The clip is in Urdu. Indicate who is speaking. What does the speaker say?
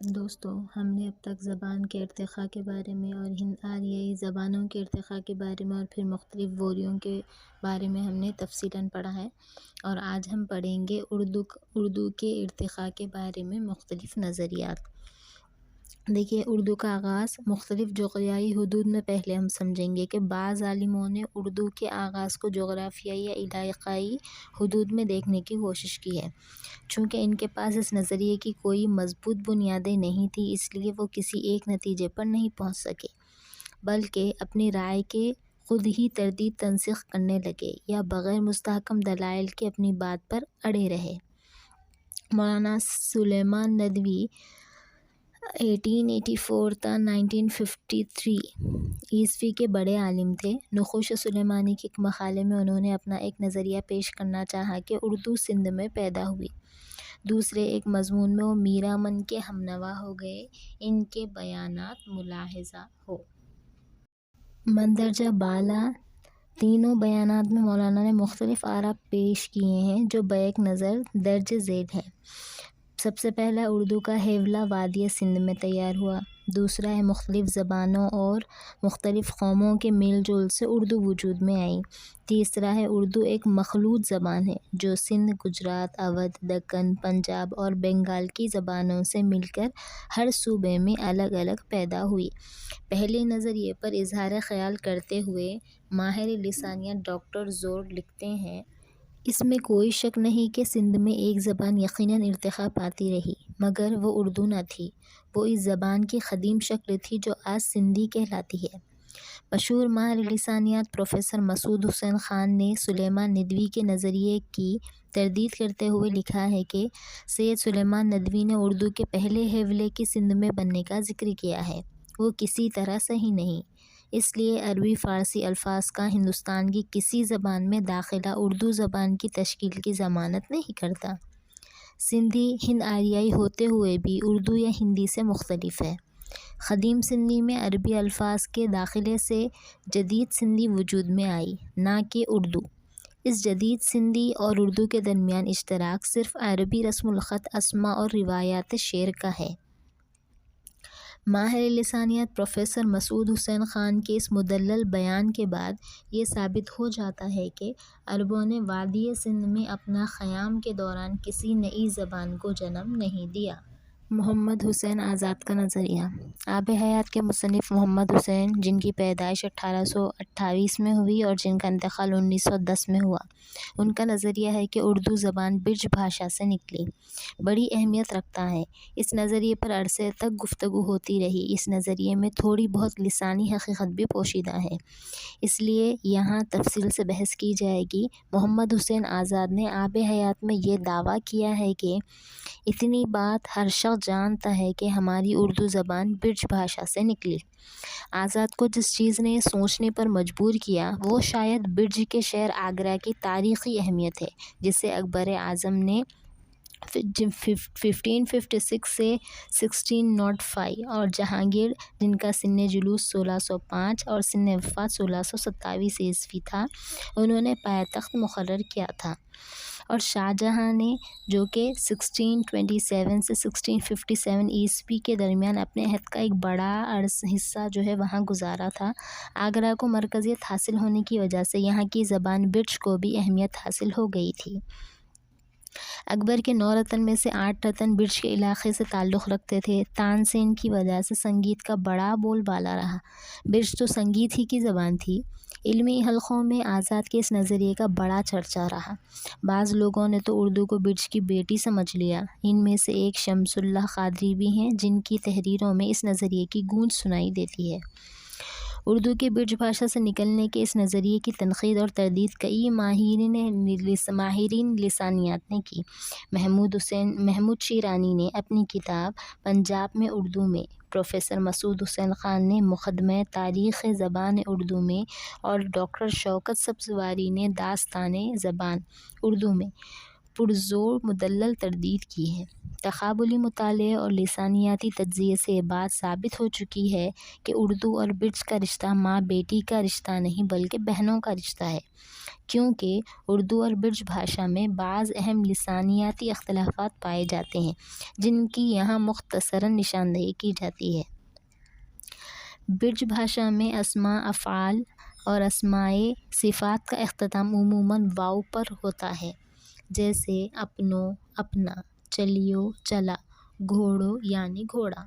Speaker 1: دوستو، ہم نے اب تک زبان کے ارتقاء کے بارے میں اور ہند آریائی زبانوں کے ارتقاء کے بارے میں اور پھر مختلف بولیوں کے بارے میں ہم نے تفصیلاً پڑھا ہے، اور آج ہم پڑھیں گے اردو کے ارتقاء کے بارے میں مختلف نظریات۔ دیکھیے، اردو کا آغاز مختلف جغرافیائی حدود میں پہلے ہم سمجھیں گے کہ بعض عالموں نے اردو کے آغاز کو جغرافیائی یا علاقائی حدود میں دیکھنے کی کوشش کی ہے۔ چونکہ ان کے پاس اس نظریے کی کوئی مضبوط بنیادیں نہیں تھیں، اس لیے وہ کسی ایک نتیجے پر نہیں پہنچ سکے، بلکہ اپنی رائے کے خود ہی تردید تنسیخ کرنے لگے یا بغیر مستحکم دلائل کے اپنی بات پر اڑے رہے۔ مولانا سلیمان ندوی 1884 تا 1953 عیسوی کے بڑے عالم تھے۔ نقوش سلیمانی کے ایک مقالے میں انہوں نے اپنا ایک نظریہ پیش کرنا چاہا کہ اردو سندھ میں پیدا ہوئی۔ دوسرے ایک مضمون میں وہ میرا من کے ہمنوا ہو گئے، ان کے بیانات ملاحظہ ہو۔ مندرجہ بالا تینوں بیانات میں مولانا نے مختلف آراء پیش کیے ہیں جو بیک نظر درج ذیل ہیں۔ سب سے پہلا اردو کا حوالہ وادی سندھ میں تیار ہوا۔ دوسرا ہے مختلف زبانوں اور مختلف قوموں کے میل جول سے اردو وجود میں آئی۔ تیسرا ہے اردو ایک مخلوط زبان ہے جو سندھ، گجرات، اودھ، دکن، پنجاب اور بنگال کی زبانوں سے مل کر ہر صوبے میں الگ الگ پیدا ہوئی۔ پہلے نظریے پر اظہار خیال کرتے ہوئے ماہر لسانیات ڈاکٹر زور لکھتے ہیں، اس میں کوئی شک نہیں کہ سندھ میں ایک زبان یقیناً ارتقا پاتی رہی، مگر وہ اردو نہ تھی، وہ اس زبان کی قدیم شکل تھی جو آج سندھی کہلاتی ہے۔ مشہور ماہر لسانیات پروفیسر مسعود حسین خان نے سلیمان ندوی کے نظریے کی تردید کرتے ہوئے لکھا ہے کہ سید سلیمان ندوی نے اردو کے پہلے حوالے کے سندھ میں بننے کا ذکر کیا ہے، وہ کسی طرح صحیح نہیں، اس لیے عربی فارسی الفاظ کا ہندوستان کی کسی زبان میں داخلہ اردو زبان کی تشکیل کی ضمانت نہیں کرتا۔ سندھی ہند آریائی ہوتے ہوئے بھی اردو یا ہندی سے مختلف ہے۔ قدیم سندھی میں عربی الفاظ کے داخلے سے جدید سندھی وجود میں آئی، نہ کہ اردو۔ اس جدید سندھی اور اردو کے درمیان اشتراک صرف عربی رسم الخط اسماء اور روایات شعر کا ہے۔ ماہر لسانیات پروفیسر مسعود حسین خان کے اس مدلل بیان کے بعد یہ ثابت ہو جاتا ہے کہ عربوں نے وادی سندھ میں اپنا قیام کے دوران کسی نئی زبان کو جنم نہیں دیا۔ محمد حسین آزاد کا نظریہ۔ آب حیات کے مصنف محمد حسین، جن کی پیدائش 1828 میں ہوئی اور جن کا انتقال 1910 میں ہوا، ان کا نظریہ ہے کہ اردو زبان برج بھاشا سے نکلی، بڑی اہمیت رکھتا ہے۔ اس نظریے پر عرصے تک گفتگو ہوتی رہی۔ اس نظریے میں تھوڑی بہت لسانی حقیقت بھی پوشیدہ ہے، اس لیے یہاں تفصیل سے بحث کی جائے گی۔ محمد حسین آزاد نے آب حیات میں یہ دعویٰ کیا ہے کہ اتنی بات ہر شخص جانتا ہے کہ ہماری اردو زبان برج بھاشا سے نکلی۔ آزاد کو جس چیز نے سوچنے پر مجبور کیا وہ شاید برج کے شہر آگرہ کی تاریخی اہمیت ہے، جسے اکبر اعظم نے 1556 سے 1605 اور جہانگیر، جن کا سن جلوس 1605 اور سن وفات 1627 عیسوی تھا، انہوں نے پائتخت مقرر کیا تھا، اور شاہ جہاں نے، جو کہ 1627 سے 1657 عیسوی کے درمیان اپنے عہد کا ایک بڑا حصہ جو ہے وہاں گزارا تھا، آگرہ کو مرکزیت حاصل ہونے کی وجہ سے یہاں کی زبان برج کو بھی اہمیت حاصل ہو گئی تھی۔ اکبر کے 9 رتن میں سے 8 رتن برج کے علاقے سے تعلق رکھتے تھے۔ تان سین کی وجہ سے سنگیت کا بڑا بول بالا رہا۔ برج تو سنگیت ہی کی زبان تھی۔ علمی حلقوں میں آزاد کے اس نظریے کا بڑا چرچا رہا۔ بعض لوگوں نے تو اردو کو برج کی بیٹی سمجھ لیا۔ ان میں سے ایک شمس اللہ قادری بھی ہیں، جن کی تحریروں میں اس نظریے کی گونج سنائی دیتی ہے۔ اردو کے برج بھاشا سے نکلنے کے اس نظریے کی تنقید اور تردید کئی ماہرین لسانیات نے کی۔ محمود شیرانی نے اپنی کتاب پنجاب میں اردو میں، پروفیسر مسعود حسین خان نے مقدمہ تاریخ زبان اردو میں، اور ڈاکٹر شوکت سبزواری نے داستان زبان اردو میں پرزور مدلل تردید کی ہے۔ تقابلی مطالعے اور لسانیاتی تجزیے سے یہ بات ثابت ہو چکی ہے کہ اردو اور برج کا رشتہ ماں بیٹی کا رشتہ نہیں بلکہ بہنوں کا رشتہ ہے، کیونکہ اردو اور برج بھاشا میں بعض اہم لسانیاتی اختلافات پائے جاتے ہیں جن کی یہاں مختصراً نشاندہی کی جاتی ہے۔ برج بھاشا میں اسماء افعال اور اسمائے صفات کا اختتام عموماً واو پر ہوتا ہے، جیسے اپنو، اپنا، چلیو، چلا، گھوڑو یعنی گھوڑا۔